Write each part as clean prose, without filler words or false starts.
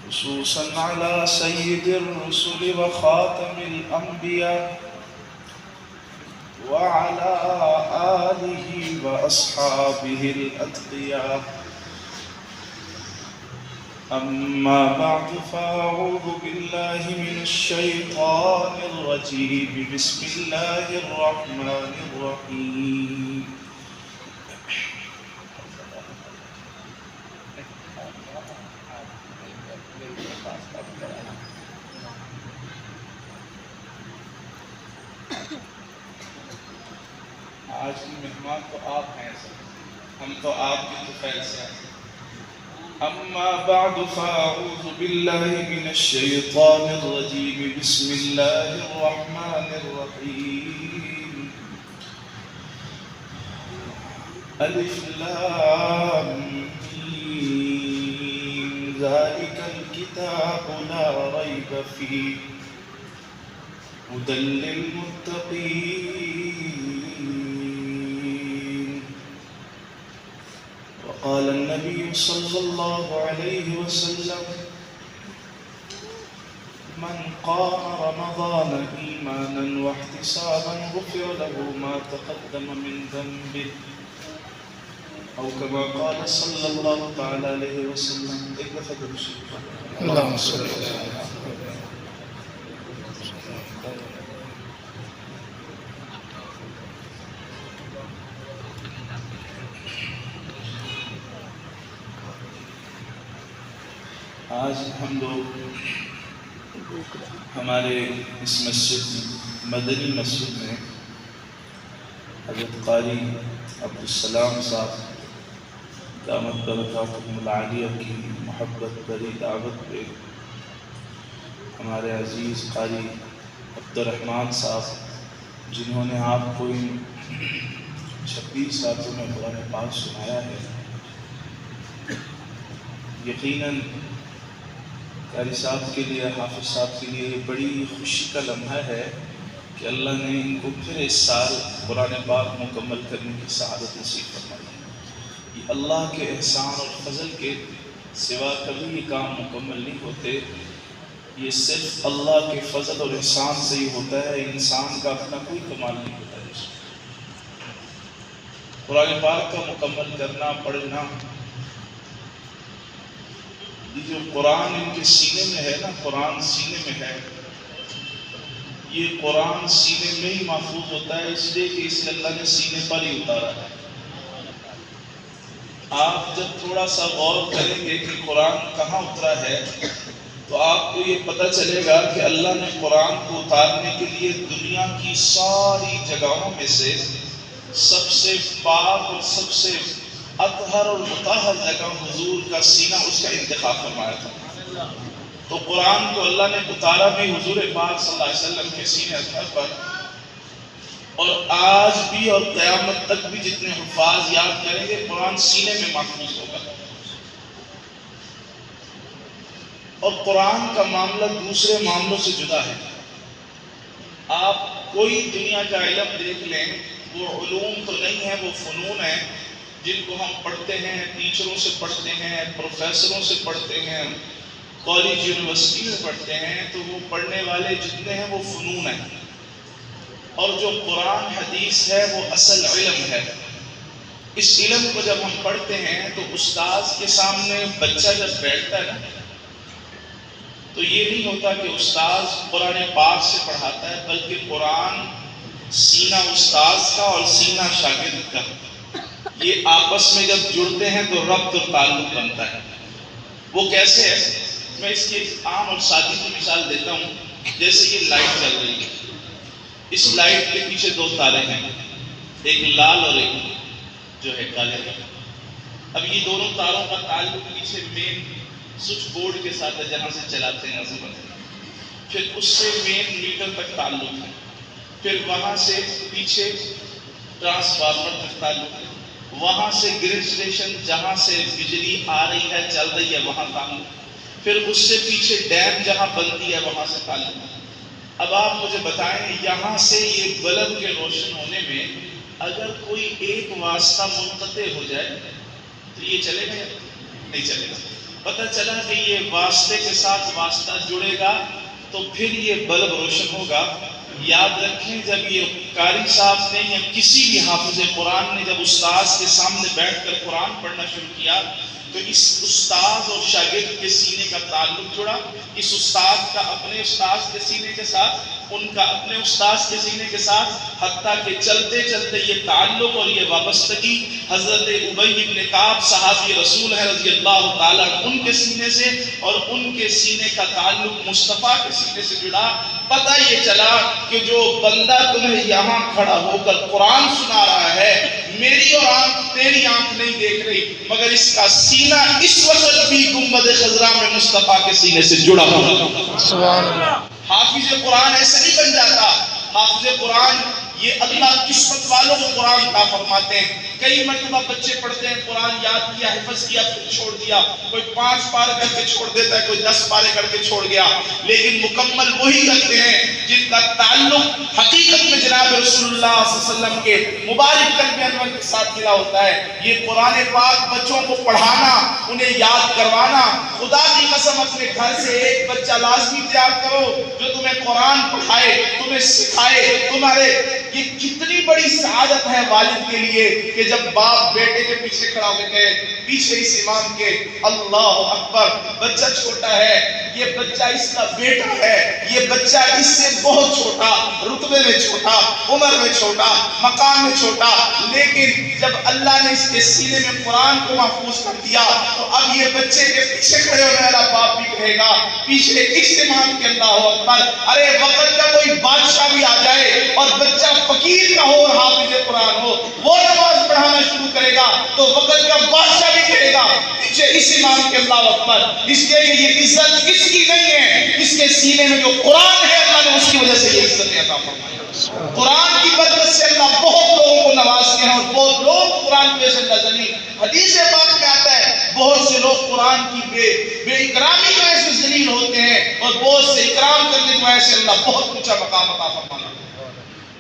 خصوصا على سيد الرسل وخاتم الأنبياء وعلى آله وأصحابه الأتقياء. أما بعد فأعوذ بالله من الشيطان الرجيم. بسم الله الرحمن الرحيم. آج کی مہمان تو آپ ہیں سر، ہم تو آپ کی طفیل سے ہیں. اما بعد فاعوذ باللہ من الشیطان الرجیم. بسم اللہ الرحمن الرحیم. الف لام میم ذالک الکتاب لا ریب فیہ هدی للمتقین. وقال النبي صلى الله عليه وسلم: من قام رمضان إيمانا واحتسابا غفر له ما تقدم من ذنبه، أو كما قال صلى الله تعالى عليه وسلم. اللهم صل على محمد. آج ہم لوگ ہمارے اس مسجد مدنی مسجد میں حضرت قاری عبدالسلام صاحب دامت برکاتہم العالیہ کی محبت بری دعوت پہ ہمارے عزیز قاری عبدالرحمن صاحب، جنہوں نے آپ کو ان 26 راتوں میں قرآن پاک سنایا ہے، یقیناً قاری صاحب کے لیے، حافظ صاحب کے لیے یہ بڑی خوشی کا لمحہ ہے کہ اللہ نے ان کو پھر اس سال قرآن پاک مکمل کرنے کی سعادت نصیب فرمائی. یہ اللہ کے احسان اور فضل کے سوا کبھی یہ کام مکمل نہیں ہوتے. یہ صرف اللہ کے فضل اور احسان سے ہی ہوتا ہے، انسان کا اپنا کوئی کمال نہیں ہوتا ہے. قرآن پاک کا مکمل کرنا، پڑھنا، یہ جو قرآن ان کے سینے میں ہے نا، قرآن سینے میں ہے، یہ قرآن سینے میں ہی محفوظ ہوتا ہے، اس لیے کہ اسے اللہ نے سینے پر ہی اتارا ہے. آپ جب تھوڑا سا غور کریں گے کہ قرآن کہاں اترا ہے تو آپ کو یہ پتہ چلے گا کہ اللہ نے قرآن کو اتارنے کے لیے دنیا کی ساری جگہوں میں سے سب سے پاک اور سب سے اطہر اور مطہر جگہ حضور کا سینہ، اس کا انتخاب فرمایا تھا. تو قرآن کو اللہ نے اتارا بھی حضور پاک صلی اللہ علیہ وسلم کے سینے اطہر پر، اور آج بھی اور قیامت تک بھی جتنے حفاظ یاد کریں گے قرآن سینے میں محفوظ ہوگا. اور قرآن کا معاملہ دوسرے معاملوں سے جدا ہے. آپ کوئی دنیا کا علم دیکھ لیں، وہ علوم تو نہیں ہے، وہ فنون ہیں جن کو ہم پڑھتے ہیں، ٹیچروں سے پڑھتے ہیں، پروفیسروں سے پڑھتے ہیں، کالج یونیورسٹی میں پڑھتے ہیں. تو وہ پڑھنے والے جتنے ہیں وہ فنون ہیں، اور جو قرآن حدیث ہے وہ اصل علم ہے. اس علم کو جب ہم پڑھتے ہیں تو استاذ کے سامنے بچہ جب بیٹھتا ہے نا، تو یہ نہیں ہوتا کہ استاذ قرآن پاک سے پڑھاتا ہے، بلکہ قرآن سینہ استاذ کا اور سینہ شاگرد کا، یہ آپس میں جب جڑتے ہیں تو ربط اور تعلق بنتا ہے. وہ کیسے ہے؟ میں اس کی ایک عام اور سادی کی مثال دیتا ہوں. جیسے یہ لائٹ چل رہی ہے، اس لائٹ کے پیچھے دو تارے ہیں، ایک لال اور ایک جو ہے کالے. اب یہ دونوں تاروں کا تعلق پیچھے مین سوئچ بورڈ کے ساتھ ہے، جہاں سے چلاتے ہیں پھر اس سے مین میٹر تک تعلق ہے، پھر وہاں سے پیچھے ٹرانسفارمر تک تعلق ہے، وہاں سے گرڈ اسٹیشن جہاں سے بجلی آ رہی ہے چل رہی ہے وہاں تعلق، پھر اس سے پیچھے ڈیم جہاں بنتی ہے وہاں سے تعلق. اب آپ مجھے بتائیں یہاں سے یہ بلب کے روشن ہونے میں اگر کوئی ایک واسطہ منقطع ہو جائے تو یہ چلے گا یا نہیں چلے گا؟ پتہ چلا کہ یہ واسطے کے ساتھ واسطہ جڑے گا تو پھر یہ بلب روشن ہوگا. یاد رکھیں جب یہ قاری صاحب نے یا کسی بھی حافظ قرآن نے جب استاذ کے سامنے بیٹھ کر قرآن پڑھنا شروع کیا تو اس استاذ اور شاگرد کے سینے کا تعلق جڑا، اس استاذ کا اپنے استاذ کے سینے کے ساتھ، ان کا اپنے استاذ کے سینے کے ساتھ، حتیٰ کہ چلتے چلتے یہ تعلق اور یہ وابستگی حضرت ابی بن کعب صحابی رسول ہے رضی اللہ تعالیٰ ان کے سینے سے اور ان کے سینے کا تعلق مصطفیٰ کے سینے سے جڑا. پتہ یہ چلا کہ جو بندہ تمہیں یہاں کھڑا ہو کر قرآن سنا رہا ہے، میری اور آنکھ تیری آنکھ نہیں دیکھ رہی، مگر اس کا سینہ اس وقت بھی گنبد خضرا میں مصطفیٰ کے سینے سے جڑا ہوا. سبحان اللہ. حافظ قرآن ایسا نہیں بن جاتا. حافظ قرآن یہ اللہ قسمت والوں کو قرآن عطا فرماتے ہیں. کئی مرتبہ بچے پڑھتے ہیں قرآن یاد کیا، حفظ کیا، پھر چھوڑ دیا. کوئی 5 پارے کر کے چھوڑ دیتا ہے، کوئی 10 پارے کر کے چھوڑ گیا. لیکن مکمل وہی کرتے ہیں جن کا تعلق حقیقت میں جناب رسول اللہ صلی اللہ علیہ وسلم کے مبارک قلب انور کے ساتھ ملا ہوتا ہے. یہ قرآن پاک بچوں کو پڑھانا، انہیں یاد کروانا، خدا کی قسم اپنے گھر سے ایک بچہ لازمی تیار کرو جو تمہیں قرآن پڑھائے، تمہیں سکھائے. تمہارے یہ کتنی بڑی سعادت ہے والد کے لیے کہ جب باپ بیٹے کے پیچھے کھڑا ہو گئے، پیچھے اس امام کے، اللہ اکبر، بچہ چھوٹا ہے، یہ بچہ اس کا بیٹا ہے، یہ بچہ اس سے بہت چھوٹا، رتبے میں چھوٹا، عمر میں چھوٹا، مقام میں چھوٹا، لیکن جب اللہ نے اس کے سینے میں قرآن کو محفوظ کر دیا تو اب یہ بچے کے پیچھے کھڑے ہونے والا باپ بھی کہے گا پیچھے اس امام کے اللہ اکبر. ارے وقت کا کوئی بادشاہ بھی آ جائے اور بچہ فقیر کا ہو اور حافظ قرآن ہو، وہ نماز پڑھانا شروع کرے گا تو وقت کا بادشاہ بھی کہے گا پیچھے اس امام کے اللہ اکبر. اس لیے کہ یہ عزت اس کی نہیں ہے، اس کے سینے میں جو قرآن ہے اللہ نے اس کی وجہ سے یہ عزت عطا فرمائی. قرآن کی برکت سے اللہ بہت لوگوں کو نوازتے ہیں اور بہت لوگ قرآن کی وجہ سے اللہ ذلیل. حدیث پاک میں آتا ہے بہت سے لوگ قرآن کی بے اکرامی کی وجہ سے ذلیل ہوتے ہیں اور بہت سے اکرام کرنے کی وجہ سے اللہ بہت اونچا مقام عطا فرماتا ہے.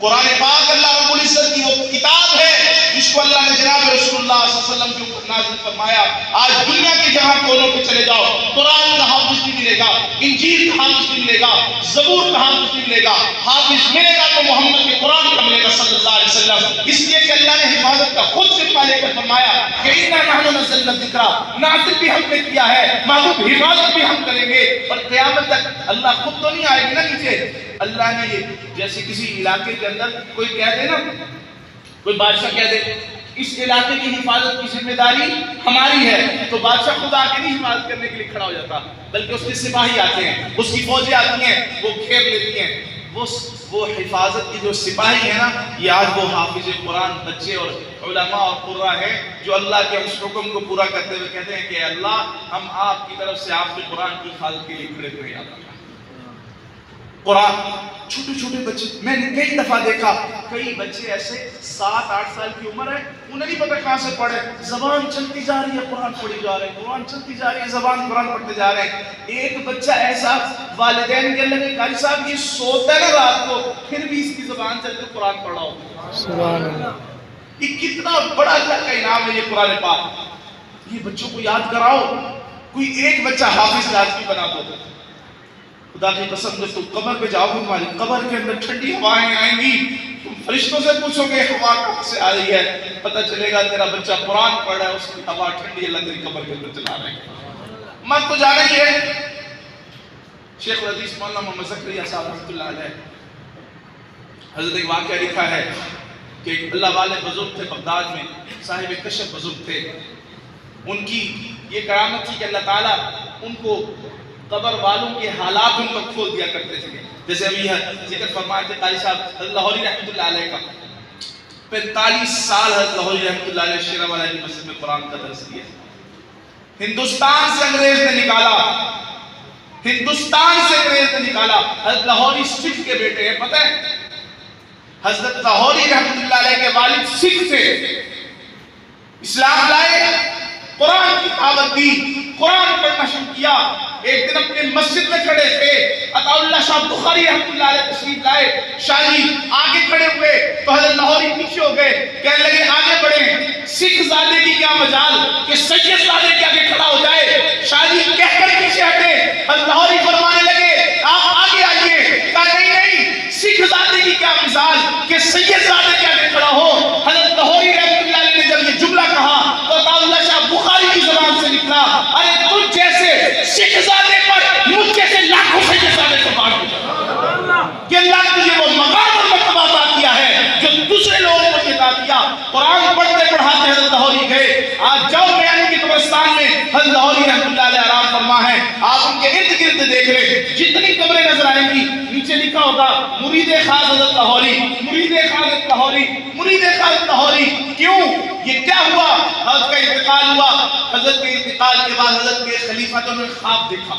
قرآن پاک اللہ رب العزت کی وہ کتاب ہے جس کو اللہ نے جناب رسول اللہ صلی اللہ علیہ وسلم کے اوپر نازل فرمایا. آج دنیا کے جہاں کونوں پہ چلے جاؤ قرآن کا حافظ نہیں ملے گا، انجیل کا حافظ نہیں ملے گا، زبور کا حافظ نہیں ملے گا. حافظ ملے گا تو محمد کے قرآن کا ملے گا صلی اللہ علیہ وسلم. اس لیے کہ اللہ نے حفاظت کا خود ذمہ لے کر فرمایا کہ اِنَّا نَحْنُ نَزَّلْنَا الذِّكْرَ، نازل بھی ہم نے کیا ہے، محبوب حفاظت بھی ہم کریں گے. اور قیامت تک اللہ خود تو نہیں آئے گی نا نیچے. اللہ نے یہ جیسے کسی علاقے کے اندر کوئی کہہ دے نا، کوئی بادشاہ کہہ دے اس علاقے کی حفاظت کی ذمہ داری ہماری ہے، تو بادشاہ خود آ کے نہیں حفاظت کرنے کے لیے کھڑا ہو جاتا بلکہ اس کے سپاہی آتے ہیں، اس کی فوجیں آتی ہیں، وہ گھیر لیتی ہیں. وہ حفاظت کی جو سپاہی ہے نا، یہ آج وہ حافظ قرآن بچے اور علماء اور قرآ ہیں جو اللہ کے اس حکم کو پورا کرتے ہوئے کہتے ہیں کہ اللہ ہم آپ کی طرف سے آپ کے قرآن کی حفاظت کے لیے کھڑے ہوئے ہیں. قرآن چھوٹے چھوٹے بچے میں نے کئی دفعہ دیکھا، کئی بچے ایسے 7-8 سال کی عمر ہے، انہیں نہیں پتہ کہاں سے پڑھے، زبان چلتی جا رہی ہے قرآن پڑھی جا رہے ہیں، قرآن چلتی جا رہی ہے زبان قرآن پڑھتے جا رہے ہیں. ایک بچہ ایسا والدین کے لگے قاری صاحب یہ سوتا ہے نا رات کو پھر بھی اس کی زبان چلتے قرآن پڑھا ہو. سبحان اللہ. یہ کتنا بڑا اللہ کا انعام ہے یہ قرآن پاک. یہ بچوں کو یاد کراؤ، کوئی ایک بچہ حافظ لازمی بنا دو. خدا کی قسم جب تم قبر پہ جاؤ گے تمہاری قبر کے اندر ٹھنڈی ہوائیں آئیں گی، تم فرشتوں سے پوچھو گے ہوا کہاں سے آ رہی ہے، پتہ چلے گا تیرا بچہ قرآن پڑھ رہا ہے، اس کی ہوا ٹھنڈی اللہ تیری قبر کے اندر چلا رہے ہیں. من تو جانا ہی ہے. شیخ الحدیث مولانا محمد زکریا صاحب رحمۃ اللہ علیہ حضرت ایک واقعہ لکھا ہے کہ ایک اللہ والے بزرگ تھے بغداد میں، صاحب کشف بزرگ تھے. ان کی یہ کرامت تھی کہ اللہ تعالیٰ ان کو قبر والوں کے حالات ان کو کھول دیا کرتے تھے. جیسے ابھی ذکر فرمائے تھے قاری صاحب حضرت لاہوری رحمۃ اللہ علیہ کا 45 سال حضرت لاہوری رحمۃ اللہ علیہ شیرہ والا کی مسجد میں قرآن کا درس دیا. ہندوستان سے انگریز نے نکالا، ہندوستان سے انگریز نے نکالا. حضرت لاہوری سکھ کے بیٹے ہیں، پتہ ہے حضرت لاہوری رحمۃ اللہ علیہ کے والد سکھ تھے، اسلام لائے، قرآن کی دعوت دی، قرآن پڑھنا شروع کیا. ایک دن اپنے مسجد میں کھڑے تھے، عطا اللہ شاہ بخاری رحمۃ اللہ علیہ تشریف لائے. شاہ جی آگے کھڑے ہوئے تو حضرت لاہوری پیچھے ہو گئے، کہنے لگے آگے بڑھیں، سکھ زادے کی کیا مجال کہ سید زادے کے آگے کھڑا ہو جائے. شاہ جی ارے تجھ جیسے شہزادے پر مجھ جیسے لاکھوں شہزادے سے بات ہو کہ اللہ نے تجھے وہ مقام اور مرتبہ عطا کیا ہے جو دوسرے لوگوں کو عطا کیا. قرآن پڑھتے پڑھاتے حضرت لاہوری گئے. آج جاؤ میانی کی قبرستان میں حضرت لاہوری رحمۃ اللہ علیہ آرام فرما ہے. آپ ان کے ارد گرد دیکھ لیں, جتنی قبریں نظر آئیں گی نیچے لکھا ہوگا مرید خاص حضرت لاہوری, مرید خاص حضرت لاہوری, مرید خاص لاہوری. کیوں؟ یہ کیا ہوا؟ حضرت کا انتقال ہوا. حضرت کے انتقال کے بعد حضرت کے خلیفہ تو نے خواب دیکھا,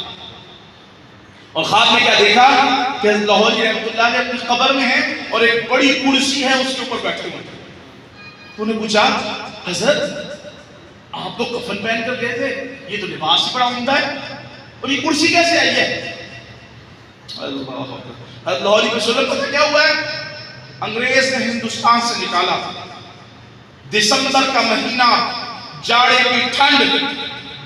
اور خواب میں کیا دیکھا کہ حضرت لاہوری رحمۃ اللہ علیہ اپنی قبر میں ہیں اور ایک بڑی کرسی ہے اس کے اوپر بیٹھے ہوئے. تو انہیں پوچھا حضرت آپ تو کفن پہن کر گئے تھے, یہ تو لباس ہی بڑا عمدہ ہے, اور یہ کرسی کیسے آئی ہے؟ حضرت لاہوری کو سلم پتہ کیا ہوا ہے؟ انگریز نے ہندوستان سے نکالا, دسمبر کا مہینہ, جاڑے کی ٹھنڈ,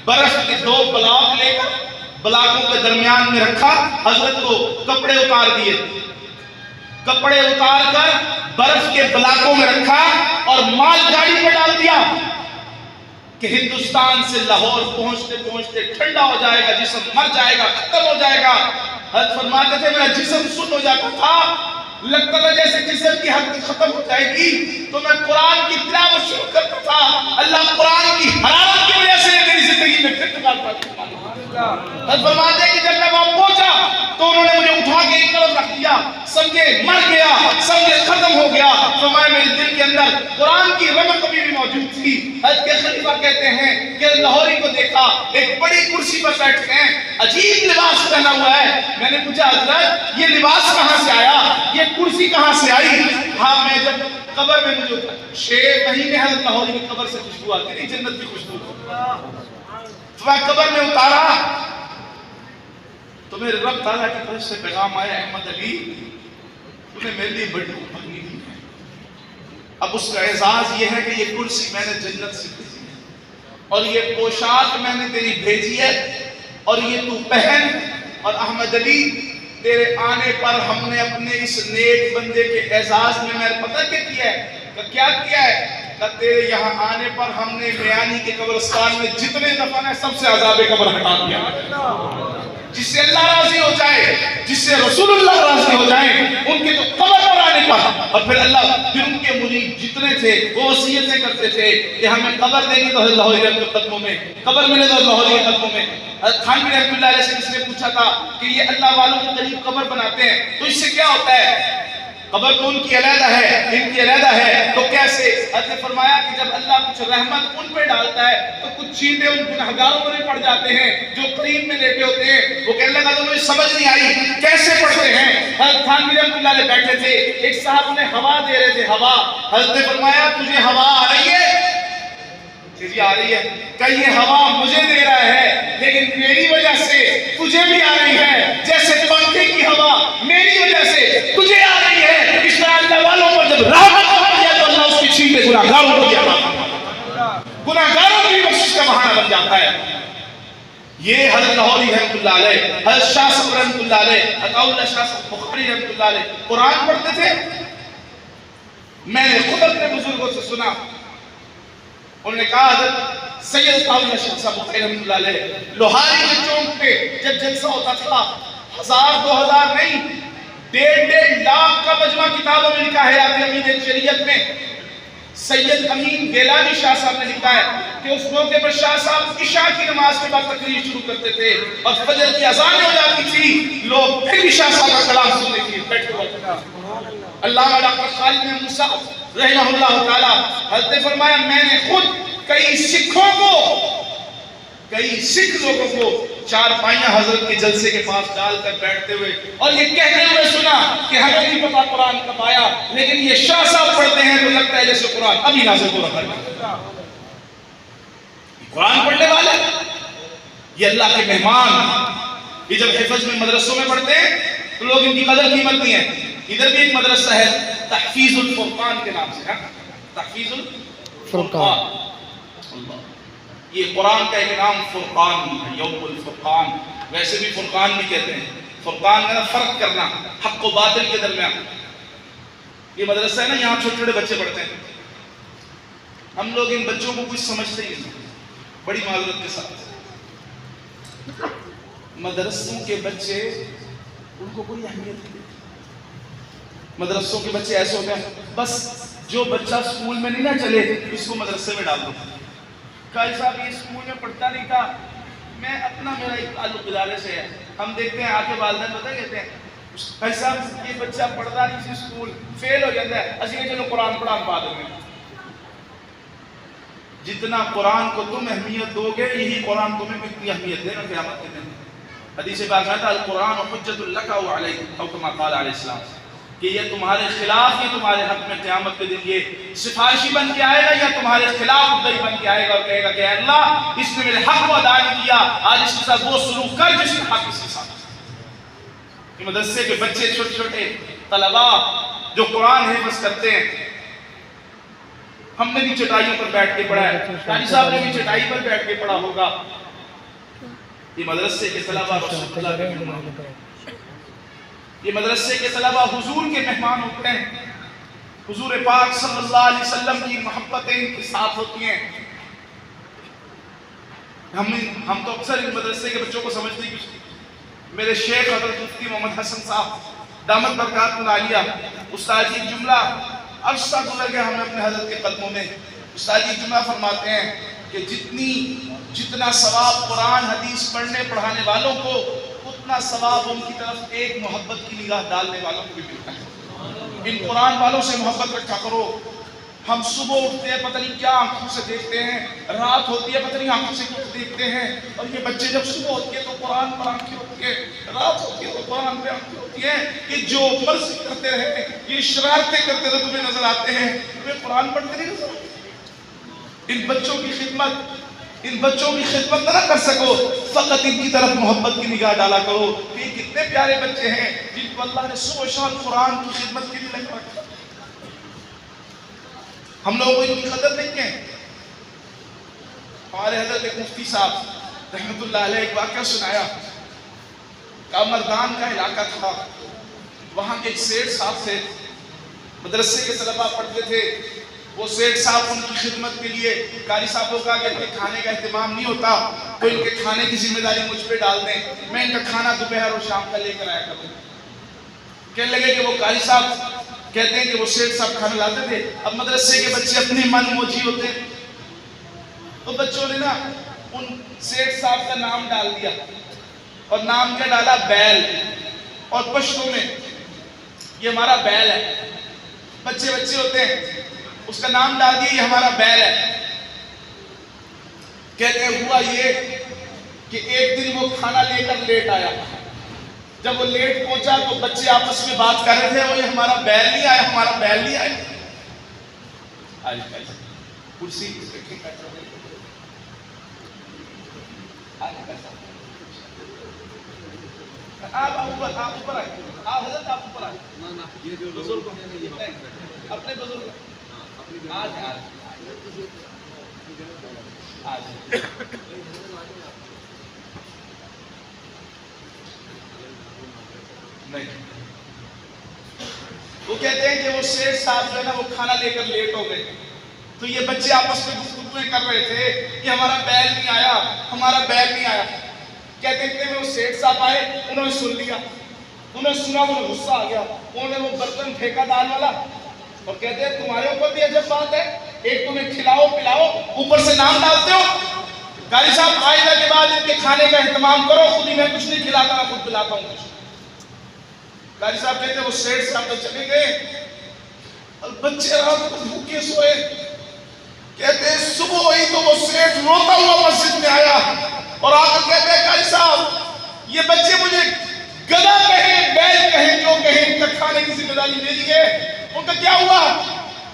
برف کے 2 بلاک لے کر بلاکوں کے درمیان میں رکھا, حضرت کو کپڑے اتار دیے, کپڑے اتار کر برف کے بلاکوں میں رکھا اور مال گاڑی میں ڈال دیا کہ ہندوستان سے لاہور پہنچتے پہنچتے ٹھنڈا ہو جائے گا, جسم مر جائے گا, ختم ہو جائے گا. حضرت فرماتے تھے میرا جسم سن ہو جاتا تھا, لگتا تھا جیسے جسم کی حد ختم ہو جائے گی تو میں قرآن کی تلاوت شروع کرتا تھا. اللہ قرآن کی حرارت کی وجہ سے میری زندگی میں پھر نکالتا تھا. حضرت فرماتے ہیں کہ جب میں وہاں پہنچا تو انہوں نے مجھے اٹھا کے ایک طرف رکھ دیا, سمجھے مر گیا, سمجھے ختم ہو گیا. فرمایا میرے دل کے اندر قرآن کی رمق ابھی بھی موجود تھی. حضرت کے خلیفہ کہتے ہیں کہ لاہوری کو دیکھا ایک بڑی کرسی پر بیٹھے ہیں, عجیب لباس پہنا ہوا ہے. میں نے پوچھا حضرت یہ لباس کہاں سے آیا, یہ کرسی کہاں سے آئی؟ ہاں میں جب قبر میں مجھے 6 مہینے حضرت لاہوری کی قبر سے خوشبو آتی نہیں, جنت کی خوشبو, تو میں قبر میں اتارا تو میرے رب تعالیٰ کی طرف سے پیغام آیا, احمد علی تو نے میرے لیے بڑی مہنگی دی ہے. اب اس کا اعزاز یہ ہے کہ یہ کرسی میں نے جنت سے بھیجی ہے, اور یہ پوشاک میں نے تیری بھیجی ہے, اور یہ تو پہن. اور احمد علی تیرے آنے پر ہم نے اپنے اس نیک بندے کے اعزاز میں پتہ کیا کیا ہے؟ کہ کیا کیا ہے؟ کہ تیرے یہاں آنے پر ہم نے میانی کے قبرستان میں جتنے دفن ہیں سب سے عذاب قبر ہٹا دیا. جس سے اللہ راضی ہو جائے, جس سے رسول اللہ راضی ہو جائیں, ان کے تو قبر پر آنے پر. اور پھر اللہ پھر ان کے مرید جتنے تھے وہ وصیتیں کرتے تھے کہ ہمیں قبر دیں گے تو حضرت لاہوری کے قدموں میں, قبر ملے تو لاہوری کے قدموں میں. حضرت تھانوی رحمۃ اللہ علیہ سے کس نے پوچھا تھا کہ یہ اللہ والوں کے قریب قبر بناتے ہیں تو اس سے کیا ہوتا ہے؟ قبر تو ان کی علیحدہ ہے, ان کی علیحدہ ہے, تو کیسے؟ حضرت نے فرمایا کہ جب اللہ کچھ رحمت ان پہ ڈالتا ہے تو کچھ چیزیں ان گنہگاروں میں پڑ جاتے ہیں جو قریب میں لیٹے ہوتے ہیں. وہ کہنے لگا تو مجھے سمجھ نہیں آئی کیسے پڑھتے ہیں. حضرت تھانوی رحمۃ اللہ علیہ بیٹھے تھے, ایک صاحب انہیں ہوا دے رہے تھے, ہوا. حضرت نے فرمایا تجھے ہوا آ رہی ہے؟ جی آ رہی ہے. کہ یہ ہوا مجھے دے رہا ہے لیکن میری وجہ سے تجھے بھی آ رہی ہے, جیسے پنکھے کی ہوا میری وجہ سے تجھے آ رہی ہے. اس طرح اللہ والوں پر جب رحمت ہو گیا تو اللہ اس کی چھین میں گناہگاروں کو دیا, گناہگاروں کی بخشش کا بہانہ بن جاتا ہے. یہ حضرت لاہوری رحمۃ اللہ علیہ, حضرت شاہ صفر رحمۃ اللہ علیہ, حضرت شاہ صفر بخاری رحمۃ اللہ علیہ قرآن پڑھتے تھے. میں نے خود اپنے بزرگوں سے سنا, انہوں نے کہا حضرت سید شاہ صاحب بخاری رحمۃ اللہ علیہ لوہاری کے چوک پہ جب جلسہ ہوتا تھا 1000-2000 نہیں 1.5 لاکھ کا مجمع کتابوں میں لکھا ہے حیات امین شریعت میں. سید امین گیلانی شاہ صاحب نے لکھا ہے کہ اس موقع پر شاہ صاحب عشاء کی نماز کے بعد تقریر شروع کرتے تھے اور فجر کی اذان ہو جاتی تھی, لوگ پھر بھی شاہ صاحب کا کلام سننے کے لیے بیٹھے ہوئے تھے. علامہ ڈاکٹر خالد بن موسیٰ رحمہ اللہ تعالی حضرت نے فرمایا میں نے خود کئی سکھ لوگوں کو چارپائیاں حضرت کے جلسے کے پاس ڈال کر بیٹھتے ہوئے اور یہ کہتے ہوئے سنا کہ ہمیں نہیں پتا قرآن کب آیا, لیکن یہ شاہ صاحب پڑھتے ہیں تو لگتا ہے جیسے قرآن ابھی نازل ہو رہا ہے. قرآن پڑھنے والے یہ اللہ کے مہمان, یہ جب حفظ میں مدرسوں میں پڑھتے ہیں تو لوگ ان کی قدر قیمت نہیں ہے. ادھر بھی ایک مدرسہ ہے تحفیظ الفرقان کے نام سے, تحفیظ الفرقان. یہ قرآن کا ایک نام فرقان بھی ہے, یوم الفرقان. ویسے بھی فرقان بھی کہتے ہیں, فرقان کا فرق کرنا حق و باطل کے درمیان. یہ مدرسہ ہے نا, یہاں چھوٹے چھوٹے بچے پڑھتے ہیں. ہم لوگ ان بچوں کو کچھ سمجھتے ہی نہیں, بڑی معذرت کے ساتھ. مدرسوں کے بچے ان کو کوئی اہمیت نہیں. مدرسوں کے بچے ایسے ہوتے ہیں بس جو بچہ اسکول میں نہیں نہ چلے اس کو مدرسے میں ڈال دو. قاری صاحب یہ اسکول میں پڑھتا نہیں تھا, میں اپنا میرا ایک تعلق ادارے سے ہے, ہم دیکھتے ہیں آگے والدین پتہ کہتے ہیں قاری صاحب یہ بچہ پڑھتا نہیں سی اسکول فیل ہو جاتا ہے, اسی کہ چلو قرآن پڑھان پا دیں گے. جتنا قرآن کو تم اہمیت دو گے یہی قرآن تمہیں بھی اتنی اہمیت دے گا قیامت کے دن. حدیث پاک میں آتا ہے القرآن حجت لک و علیک او کما قال علیہ السلام, کہ یہ تمہارے خلاف یہ تمہارے حق میں قیامت کے دن یہ سفارشی بن کے آئے گا یا تمہارے خلاف مدعی بن کے آئے گا اور کہے گا کہ اللہ اس نے میرے حق کو ادا نہیں کیا, آج اس کے ساتھ وہ سلوک کر جس کا حق اس کے ساتھ. کہ مدرسے کے بچے چھوٹے چھوٹے طلباء جو قرآن حفظ کرتے ہیں, ہم نے بھی چٹائیوں پر بیٹھ کے پڑھا ہے, قاری صاحب نے بھی چٹائی پر بیٹھ کے پڑھا ہوگا. یہ مدرسے کے طلباء رسول اللہ کے مہمان ہوتے ہیں, یہ مدرسے کے طلباء حضور کے مہمان ہوتے ہیں. حضور پاک صلی اللہ علیہ وسلم کی محبتیں ان کے ساتھ ہوتی ہیں. ہم تو اکثر ان مدرسے کے بچوں کو سمجھتے ہیں. میرے شیخ حضرت مفتی محمد حسن صاحب دامت برکات العالیہ استاد جی جملہ عرصہ گزر گیا ہمیں اپنے حضرت کے قدموں میں, استاد جی جملہ فرماتے ہیں کہ جتنا ثواب قرآن حدیث پڑھنے پڑھانے والوں کو اتنا ثواب ان کی طرف ایک محبت کی نگاہ ڈالنے والوں کو بھی ملتا ہے. ان قرآن والوں سے محبت رکھا کرو. ہم صبح اٹھتے ہیں پتہ نہیں کیا آنکھوں سے دیکھتے ہیں, رات ہوتی ہے پتہ نہیں آنکھوں سے کچھ دیکھتے ہیں, اور یہ بچے جب صبح ہوتی ہے تو قرآن پر آنکھیں ہوتی ہے, رات ہوتی ہے تو قرآن پہ آنکھیں ہوتی ہیں. یہ جو مرضی کرتے رہے, یہ شرارتیں کرتے رہے تمہیں نظر آتے ہیں, تمہیں قرآن پڑھتے نہیں نظر آتے. ان بچوں کی خدمت نہ کر سکو, فقط ان کی طرف محبت کی نگاہ ڈالا کرو کہ یہ کتنے پیارے بچے ہیں جن کو اللہ نے صبح شام قرآن کی خدمت کے لیے لگا رکھا. ہم لوگوں کو ان کی قدر نہیں ہے. ہمارے حضرت ایک مفتی صاحب رحمت اللہ علیہ ایک واقعہ سنایا. کامردان کا علاقہ تھا, وہاں ایک سیٹھ صاحب تھے, مدرسے کے طلباء پڑھتے تھے. وہ سیٹھ صاحب ان کی خدمت کے لیے قاری صاحب کو کہا کہ ان کے کھانے کا اہتمام نہیں ہوتا تو ان کے کھانے کی ذمہ داری مجھ پہ ڈال دیں, میں ان کا کھانا دوپہر اور شام کا لے کر آیا کروں. کہنے لگے کہ وہ قاری صاحب کہتے ہیں کہ وہ سیٹھ صاحب کھانا لاتے تھے. اب مدرسے کے بچے اپنے من موجی ہوتے ہیں, تو بچوں نے نا ان سیٹھ صاحب کا نام ڈال دیا, اور نام کیا ڈالا؟ بیل. اور پشتو میں یہ ہمارا بیل ہے. بچے ہوتے ہیں, اس کا نام ڈال دیا یہ ہمارا بیل ہے. کہتے ہیں ہوا یہ کہ ایک دن وہ کھانا لے کر لیٹ آیا. جب وہ لیٹ پہنچا تو بچے آپس میں بات کر رہے تھے, وہ یہ ہمارا بیل نہیں آیا, ہمارا بیل نہیں آیا. کرسی آپ اوپر آئے, آپ حضرت آپ اوپر آئے. بزرگ اپنے بزرگ نہیں. وہ کہتے ہیں کہ وہ سیٹھ صاحب جو ہے نا وہ کھانا لے کر لیٹ ہو گئے, تو یہ بچے آپس میں گفتگویں کر رہے تھے کہ ہمارا بیل نہیں آیا, ہمارا بیل نہیں آیا. کہتے ہیں وہ سیٹھ صاحب آئے, انہوں نے سن لیا, انہوں نے سنا, انہیں غصہ آ گیا, انہوں نے وہ برتن پھینکا دال والا, اور کہتے ہیں تمہارے اوپر بھی عجب بات ہے, ایک تمہیں کھلاؤ پلاؤ اوپر سے نام ڈالتے ہو. قاری صاحب آئندہ کے بعد ان کے کھانے کا اہتمام کرو, خود ہی میں کچھ نہیں کھلاتا, میں خود پلاتا ہوں کچھ. قاری صاحب کہتے ہیں وہ سیٹھ صاحب تو چلے گئے, اور بچے رات کو بھوکے سوئے. کہتے ہیں صبح ہوئی تو وہ سیٹھ روتا ہوا مسجد میں آیا, اور آ کر کہتے ہیں قاری صاحب یہ بچے مجھے گدھا کہیں بیل کہیں جو کہیں, ان کا کھانے کی ذمہ داری میری ہے. ان کا کیا ہوا؟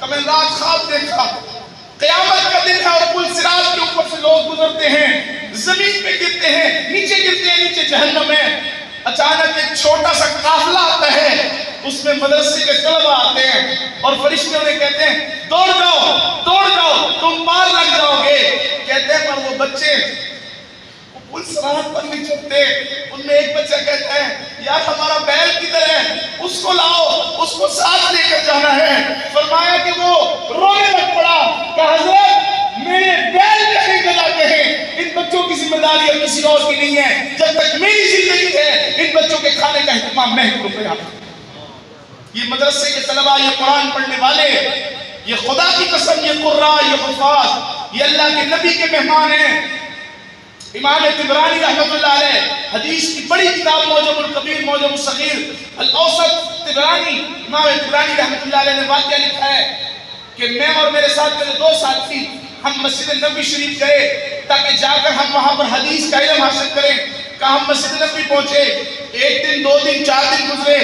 کہ میں رات خواب دیکھا, قیامت کا دن ہے اور پل صراط کے اوپر سے لوگ گزرتے ہیں, زمین پہ گرتے ہیں, نیچے گرتے ہیں, نیچے جہنم ہے. اچانک ایک چھوٹا سا قافلہ آتا ہے, اس میں مدرسے کے طلباء آتے ہیں, اور فرشتے انہیں کہتے ہیں دوڑ جاؤ تم پار لگ جاؤ گے. کہتے ہیں پر وہ بچے پل صراط پر نہیں چلتے. ان میں ایک بچہ کہتا ہے یار ہمارا بیل کدھر ہے, اس کو لاؤ, اس کو ساتھ لے کر جانا ہے. فرمایا کہ وہ رونے لگ پڑا کہ حضرت میرے بیل کہیں گدھا کہیں, ان بچوں کی ذمہ داری اور کسی اور کی نہیں ہے. جب تک میری زندگی ہے ان بچوں کے کھانے کا اہتمام میں کروں گا. یہ مدرسے کے طلباء، یہ قرآن پڑھنے والے، یہ خدا کی قسم، یہ قراء، یہ حفاظ، یہ اللہ کے نبی کے مہمان ہیں. امام طبرانی رحمۃ اللہ علیہ حدیث کی بڑی کتاب معجم الکبیر، معجم الصغیر، الاوسط طبرانی، امام طبرانی رحمۃ اللہ علیہ نے واقعہ لکھا ہے کہ میں اور میرے ساتھ میرے 2 ساتھی ہم مسجد نبوی شریف گئے تاکہ جا کر ہم وہاں پر حدیث کا علم حاصل کریں. کہ ہم مسجد نبوی پہنچے، 1 دن 2 دن 4 دن گزرے،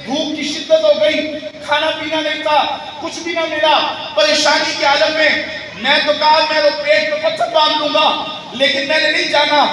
بھوک کی شدت ہو گئی، کھانا پینا نہیں تھا، کچھ بھی نہ ملا. پریشانی کے عالم میں تو کہا میں تو پیٹ میں پتھر باندھ لوں گا، لیکن میں نے نہیں جانا.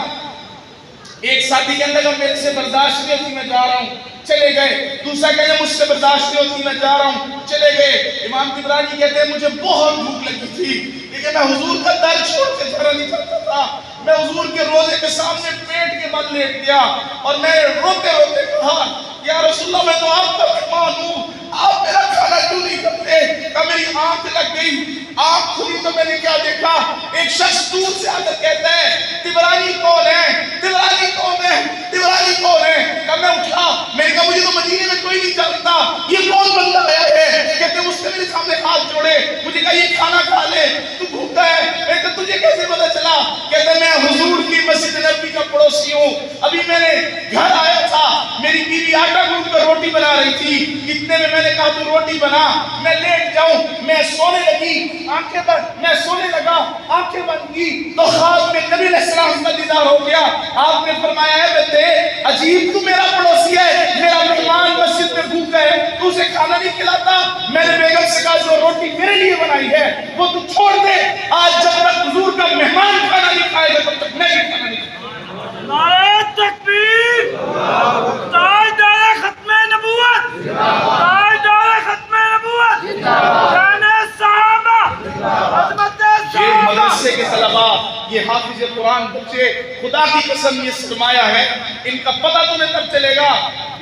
ایک ساتھی کہنے لگا میرے سے برداشت نہیں ہوتی میں جا رہا ہوں، چلے گئے. دوسرا کہنے مجھ سے برداشت نہیں ہوتی میں جا رہا ہوں، چلے گئے. امام طبرانی کہتے ہیں مجھے بہت بھوک لگی تھی، لیکن میں حضور کا در چھوڑ کے گھر نہیں چلتا تھا. میں حضور کے روزے کے سامنے پیٹ کے بل لیٹ گیا اور میں روتے روتے کہا یا رسول اللہ میں تو آپ کا مہمان ہوں، آپ میرا کھانا کیوں نہیں کرتے؟ کہ میری آنکھ لگ گئی، آنکھ کھلی تو میں نے کیا دیکھا، ایک شخص دور سے آ کر کہتا ہے طبرانی کون ہے؟ طبرانی کون ہے؟ طبرانی کون ہے؟ کہ میں اٹھا، میں نے کہا مجھے تو مدینے میں کوئی نہیں جانتا، یہ کون بندہ آیا ہے؟ کہتے اس نے میرے سامنے ہاتھ جوڑے، مجھے کہا یہ کھانا کھا لے، تو بھوکا ہے. میں کہا تجھے کیسے پتا چلا؟ کہتے میں حضور کی مسجد نبوی کا پڑوسی ہوں، ابھی میں نے گھر آیا تھا، میری بیوی آٹا گوندھ کر روٹی بنا رہی تھی، اتنے میں نے کہا تو روٹی بنا، میں لیٹ جاؤں. میں سونے لگی، آنکھیں بند، میں سونے لگا، آنکھیں بند کی تو خواب میں نبی علیہ السلام کا دیدار ہو گیا. آپ نے فرمایا ہے بندے عجیب تو میرا پڑوسی ہے، میرا مہمان مسجد میں بھوکا ہے، تو اسے کھانا نہیں کھلاتا؟ میں نے بیگم سے کہا جو روٹی میرے لیے بنائی ہے وہ تو چھوڑ دے، آج جب تک حضور کا مہمان کھانا نہیں کھائے گا تب تک میں بھی کھانا نہیں کھاؤں گا. نعرہ تکبیر، تاجدار ختم نبوت، تاجدار ختم نبوت، شان صحابہ، عظمت یہ صحابہ. مدرسے کے طلباء، یہ حافظ قرآن بچے، خدا کی قسم یہ سرمایہ ہے، ان کا پتہ تمہیں تب چلے گا.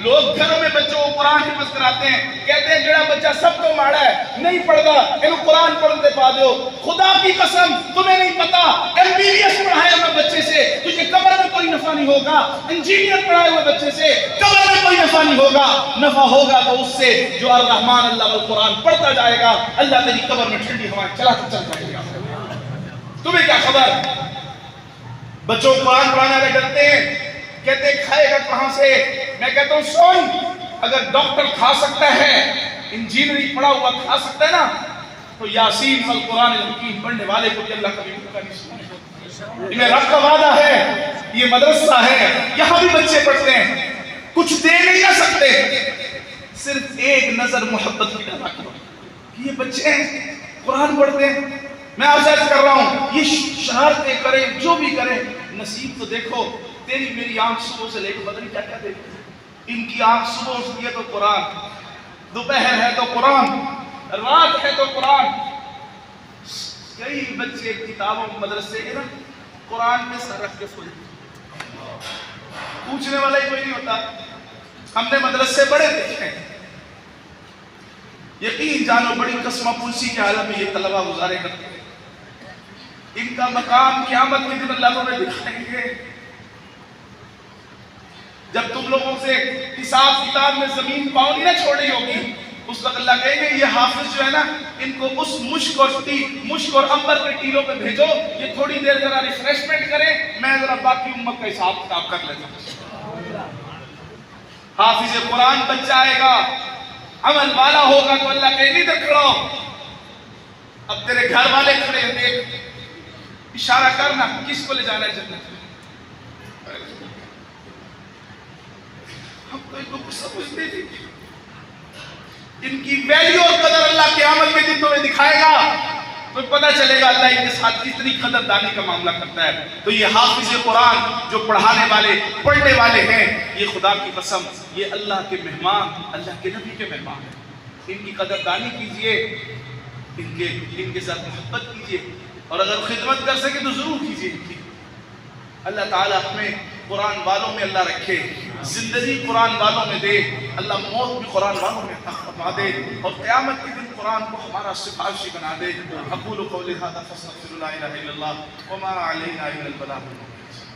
لوگ گھروں میں بچوں کو قرآن حفظ کراتے ہیں، کہتے ہیں جڑا بچہ سب کو ماڑا ہے نہیں پڑھتا انہوں قرآن پڑھتے پا دو. خدا کی قسم تمہیں نہیں پتا MBBS پڑھائے ہوئے بچے سے تجھے قبر میں کوئی نفع نہیں ہوگا، انجینئر پڑھائے ہوئے بچے سے قبر میں کوئی نفع نہیں ہوگا. نفع ہوگا تو اس سے جو الرحمن اللہ والقرآن پڑھتا جائے گا، اللہ تیری قبر میں ٹھنڈی ہوائیں چلاتا چل جائے گا. تمہیں کیا خبر؟ بچوں کو قرآن پڑھانے والے ڈرتے ہیں، کہتے ہیں کھائے گا کہاں سے؟ میں کہتا ہوں سن، اگر ڈاکٹر کھا سکتا ہے، انجینئرنگ پڑھا ہوا کھا سکتا ہے نا، تو یاسین والقرآن الحکیم پڑھنے والے کو بھی اللہ کبھی بھوکا نہیں سنائے. انہیں رب کا وعدہ ہے، یہ مدرسہ ہے، یہاں بھی بچے پڑھتے ہیں، کچھ دے نہیں جا سکتے، صرف ایک نظر محبت کی ڈالا کرو. یہ بچے ہیں قرآن پڑھتے ہیں. میں آپ سے عرض کر رہا ہوں یہ شرارتیں کریں جو بھی کریں، نصیب تو دیکھو. تیری میری آنکھ صبح سے لے کے بدلی کیا کیا دیکھتی، ان کی آنکھ صبح اٹھتی ہے تو قرآن، دوپہر ہے تو قرآن، رات ہے تو قرآن. کئی بچے کتابوں مدرسے کے نا قرآن میں سر رکھ کے سوتے، پوچھنے والا ہی کوئی نہیں ہوتا. ہم نے مدرسے بڑے دیکھے، یقین جانو بڑی قسمہ پرسی کے عالم میں یہ طلبہ گزارے کرتے ہیں. ان کا مقام قیامت کے دن اللہ تمہیں دکھائیں گے. جب تم لوگوں سے حساب کتاب میں زمین پاؤں نہ چھوڑی ہوگی، اس وقت اللہ کہیں گے یہ حافظ جو ہے نا ان کو اس مشک اور عنبر کے ٹیلوں پہ بھیجو، یہ تھوڑی دیر ذرا ریفریشمنٹ کریں، میں ذرا باقی امت کا حساب کتاب کر لیتا ہوں. حافظ قرآن بچہ آئے گا، عمل والا ہوگا تو اللہ کہیں گے ادھر کھڑا ہو. اب تیرے گھر والے کھڑے ہیں، دیکھ اشارہ کرنا کس کو لے جانا ہے جنت میں. ہم تو ان کو کچھ سمجھتے نہیں. ان کی ویلیو اور قدر اللہ کے عمل کے دن تمہیں دکھائے گا تو پتہ چلے گا اللہ ان کے ساتھ کتنی قدردانی کا معاملہ کرتا ہے. تو یہ حافظ قرآن جو پڑھانے والے پڑھنے والے ہیں، یہ خدا کی قسم یہ اللہ کے مہمان، اللہ کے نبی کے مہمان ہیں. ان کی قدردانی کیجئے، ان کے ساتھ محبت کیجئے، اور اگر خدمت کر سکے تو ضرور کیجئے ان کی. اللہ تعالیٰ ہمیں قرآن والوں میں اللہ رکھے، زندگی قرآن والوں میں دے، اللہ موت بھی قرآن والوں میں عطا فرما دے، اور قیامت کے دن قرآن کو ہمارا سفارشی بنا دے. اقول قولی ھذا فاستغفر لا الہ الا اللہ وما علینا الا البلاغ المبین.